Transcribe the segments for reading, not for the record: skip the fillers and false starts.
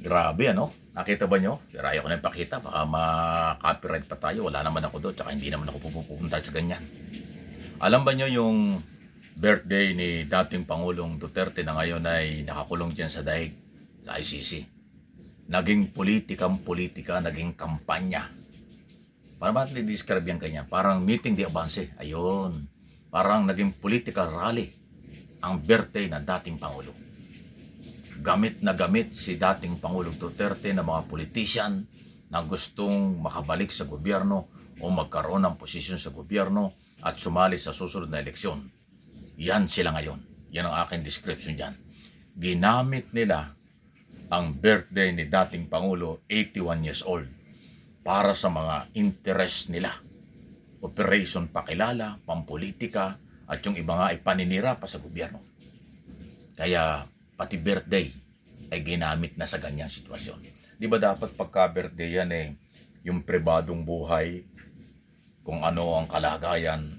Grabe ano? Nakita ba nyo? Pero ayaw ko na ipakita. Baka ma-copyright pa tayo. Wala naman ako doon. Tsaka hindi naman ako pupunta sa ganyan. Alam ba nyo yung birthday ni dating Pangulong Duterte na ngayon ay nakakulong dyan sa daig sa ICC? Naging politikang-politika, naging kampanya. Para ba describe yan kanya? Parang meeting di avance. Ayun. Parang naging political rally ang birthday ng dating Pangulo. Gamit na gamit si dating Pangulong Duterte na mga politician na gustong makabalik sa gobyerno o magkaroon ng posisyon sa gobyerno at sumali sa susunod na eleksyon. Yan sila ngayon. Yan ang aking description dyan. Ginamit nila ang birthday ni dating Pangulo, 81 years old, para sa mga interest nila. Operation pakilala, pampolitika, at yung iba nga ay paninira pa sa gobyerno. Kaya pati birthday ay ginamit na sa ganyang sitwasyon. Di ba dapat pagka-birthday yan yung pribadong buhay, kung ano ang kalagayan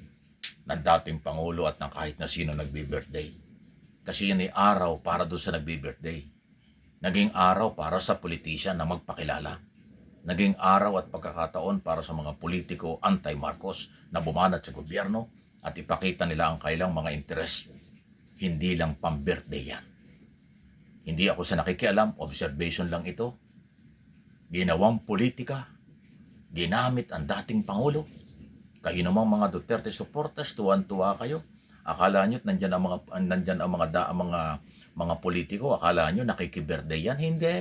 ng dating Pangulo at ng kahit na sino nagbi-birthday. Kasi yan ay araw para doon sa nagbi-birthday. Naging araw para sa politician na magpakilala. Naging araw at pagkakataon para sa mga politiko anti-Marcos na bumanat sa gobyerno at ipakita nila ang kailang mga interes. Hindi lang pang-birthday yan. Hindi ako sa nakikialam, observation lang ito. Ginawang politika, ginamit ang dating Pangulo. Kayo namang mga Duterte supporters, tuwan-tuwa kayo. Akala nyo nandyan ang mga politiko, akala nyo nakikibirthday yan. Hindi.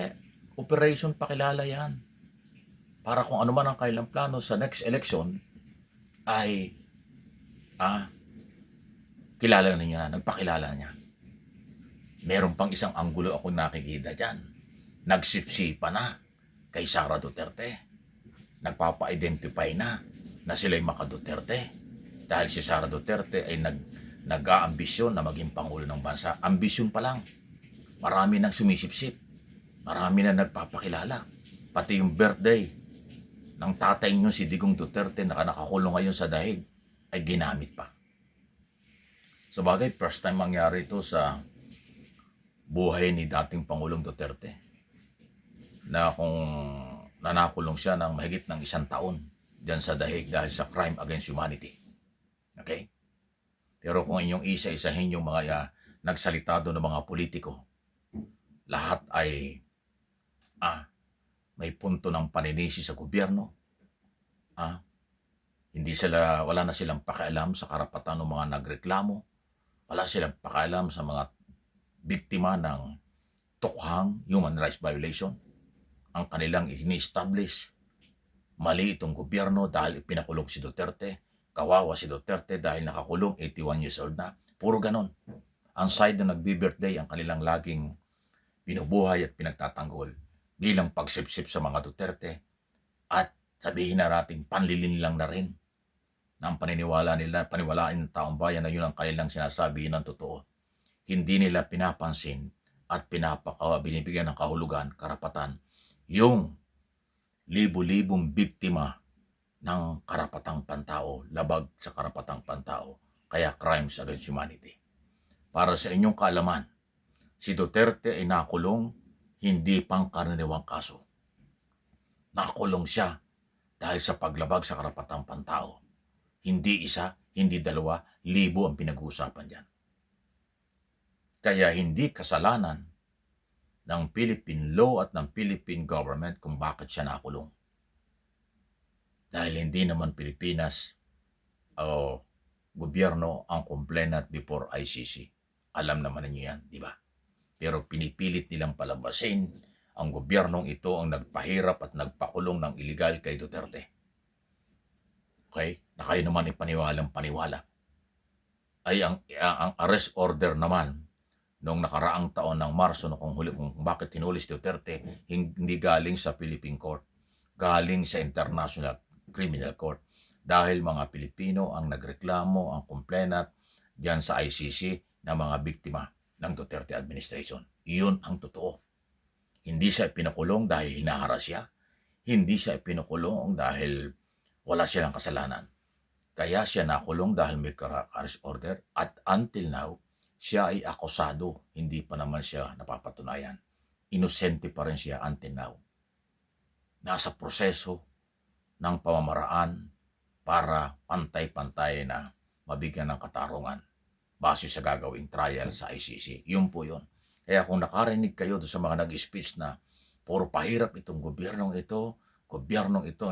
Operation pakilala yan. Para kung ano man ang kailang plano sa next election, ay kilala ninyo na, nagpakilala niya. Meron pang isang anggulo ako nakikita dyan. Nagsipsipa na kay Sara Duterte. Nagpapa-identify na sila'y maka-Duterte. Dahil si Sara Duterte ay nag-aambisyon na maging Pangulo ng bansa. Ambisyon pa lang. Marami nang sumisipsip. Marami na nagpapakilala. Pati yung birthday ng tatay nyo si Digong Duterte na nakakulong ngayon sa dahig ay ginamit pa. Sabagay, first time mangyari ito sa buhay ni dating Pangulong Duterte na kung nanakulong siya ng mahigit ng 1 taon dyan sa dahig dahil sa crime against humanity. Okay? Pero kung inyong isa-isahin yung mga nagsalitado ng mga politiko, lahat ay may punto ng paninisi sa gobyerno. Wala na silang pakialam sa karapatan ng mga nagreklamo. Wala silang pakialam sa mga biktima ng tukhang human rights violation. Ang kanilang ini-establish. Mali itong gobyerno dahil ipinakulong si Duterte. Kawawa si Duterte dahil nakakulong, 81 years old na. Puro ganon. Ang side na nagbi-birthday ang kanilang laging binubuhay at pinagtatanggol bilang pagsipsip sa mga Duterte. At sabihin na natin, panlilin lang na rin na ang paniniwala nila, paniwalaan ng taong bayan na yun ang kanilang sinasabi ng totoo. Hindi nila pinapansin at binibigyan ng kahulugan, karapatan, yung libu-libong biktima ng karapatang pantao, labag sa karapatang pantao, kaya crimes against humanity. Para sa inyong kaalaman, si Duterte ay nakulong hindi pangkaraniwang kaso. Nakulong siya dahil sa paglabag sa karapatang pantao. Hindi isa, hindi dalawa, libo ang pinag-uusapan diyan. Kaya hindi kasalanan ng Philippine law at ng Philippine government kung bakit siya nakulong. Dahil hindi naman Pilipinas o gobyerno ang complainant before ICC. Alam naman niyo yan, di ba? Pero pinipilit nilang palabasin ang gobyernong ito ang nagpahirap at nagpakulong ng iligal kay Duterte. Okay? Na kayo naman ipaniwalang paniwala. Ay ang arrest order naman noong nakaraang taon ng Marso kung bakit hinuli si Duterte, hindi galing sa Philippine Court, galing sa International Criminal Court. Dahil mga Pilipino ang nagreklamo, ang complainant diyan sa ICC na mga biktima ng Duterte administration. Iyon ang totoo. Hindi siya pinakulong dahil hinaharas siya. Hindi siya pinakulong dahil wala silang kasalanan. Kaya siya nakulong dahil may arrest order at until now, siya ay akusado, hindi pa naman siya napapatunayan. inosente pa rin siya until now. Nasa proseso ng pamamaraan para pantay-pantay na mabigyan ng katarungan base sa gagawing trial sa ICC. Yun po yun. Kaya kung nakarinig kayo doon sa mga nag-speech na puro pahirap itong gobyernong ito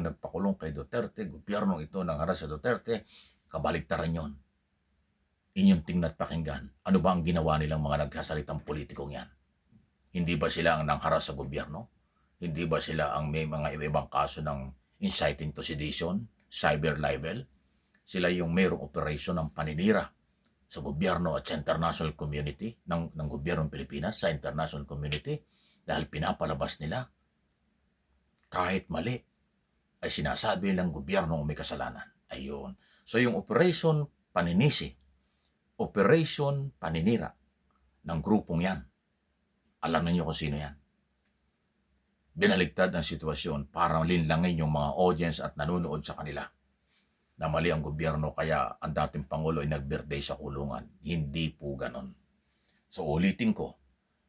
nagpakulong kay Duterte, gobyernong ito nangharas sa Duterte, kabaligtaran yon. Inyong tingnan at pakinggan, ano ba ang ginawa nilang mga nagsasalitang politikong yan? Hindi ba sila ang nangharas sa gobyerno? Hindi ba sila ang may mga iba-ibang kaso ng inciting to sedition, cyber libel? Sila yung mayroong operasyon ng paninira sa gobyerno at sa international community ng gobyernong Pilipinas, sa international community, dahil pinapalabas nila kahit mali ay sinasabi nilang gobyerno ang may kasalanan. Ayun. So yung operation paninisi, operation paninira ng grupong yan, alam niyo kung sino yan. Binaligtad ang sitwasyon para linlangin yung mga audience at nanonood sa kanila na mali ang gobyerno kaya ang dating Pangulo ay nag-birthday sa kulungan. Hindi po ganon. So ulitin ko,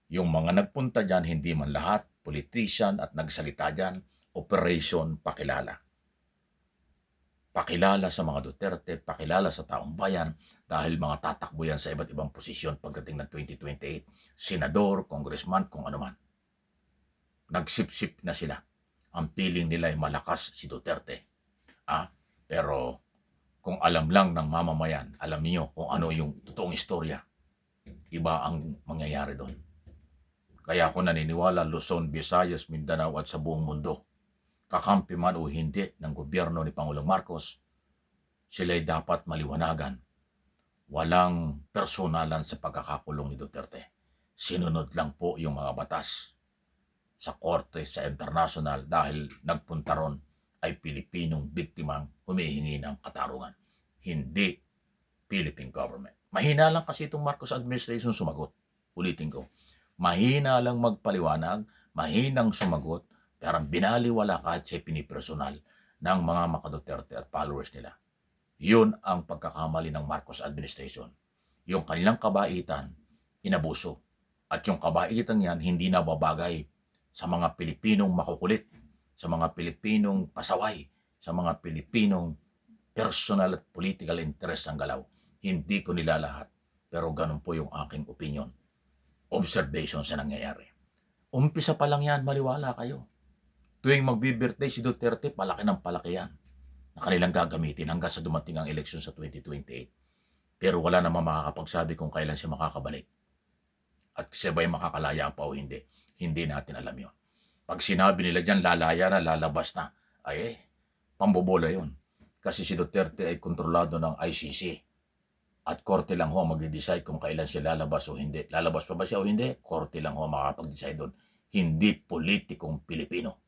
yung mga nagpunta dyan, hindi man lahat, politician at nagsalita dyan, operation pakilala. Pakilala sa mga Duterte, pakilala sa taong bayan dahil mga tatakbo yan sa iba't ibang posisyon pagdating ng 2028. Senador, congressman, kung ano man. Nagsip-sip na sila. Ang feeling nila ay malakas si Duterte. Pero kung alam lang ng mamamayan, alam niyo kung ano yung totoong istorya, iba ang mangyayari doon. Kaya ako naniniwala Luzon, Visayas, Mindanao at sa buong mundo, kakampi man o hindi ng gobyerno ni Pangulong Marcos, sila'y dapat maliwanagan. Walang personalan sa pagkakakulong ni Duterte. Sinunod lang po yung mga batas sa korte, sa international dahil nagpunta ron ay Pilipinong biktimang humihingi ng katarungan. Hindi Philippine government. Mahina lang kasi itong Marcos administration sumagot. Ulitin ko. Mahina lang magpaliwanag, mahinang sumagot, pero binaliwala kahit siya pinipersonal ng mga Duterte at followers nila. Yun ang pagkakamali ng Marcos administration. Yung kanilang kabaitan, inabuso. At yung kabaitan yan, hindi nababagay sa mga Pilipinong makukulit, sa mga Pilipinong pasaway, sa mga Pilipinong personal at political interest ang galaw. Hindi ko nilalahat, pero ganun po yung aking opinion. Observation sa nangyayari. Umpisa pa lang yan, maliwala kayo. Tuwing magbi-birthday si Duterte, palaki ng palaki yan na kanilang gagamitin hanggang sa dumating ang eleksyon sa 2028. Pero wala namang makakapagsabi kung kailan siya makakabalik. At siya ba'y makakalaya pa o hindi. Hindi natin alam yon. Pag sinabi nila dyan, lalaya na, lalabas na, ay pambobola yon. Kasi si Duterte ay kontrolado ng ICC. At korte lang ho magde-decide kung kailan siya lalabas o hindi. Lalabas pa ba siya o hindi? Korte lang ho makakapag-decide doon. Hindi politikong Pilipino.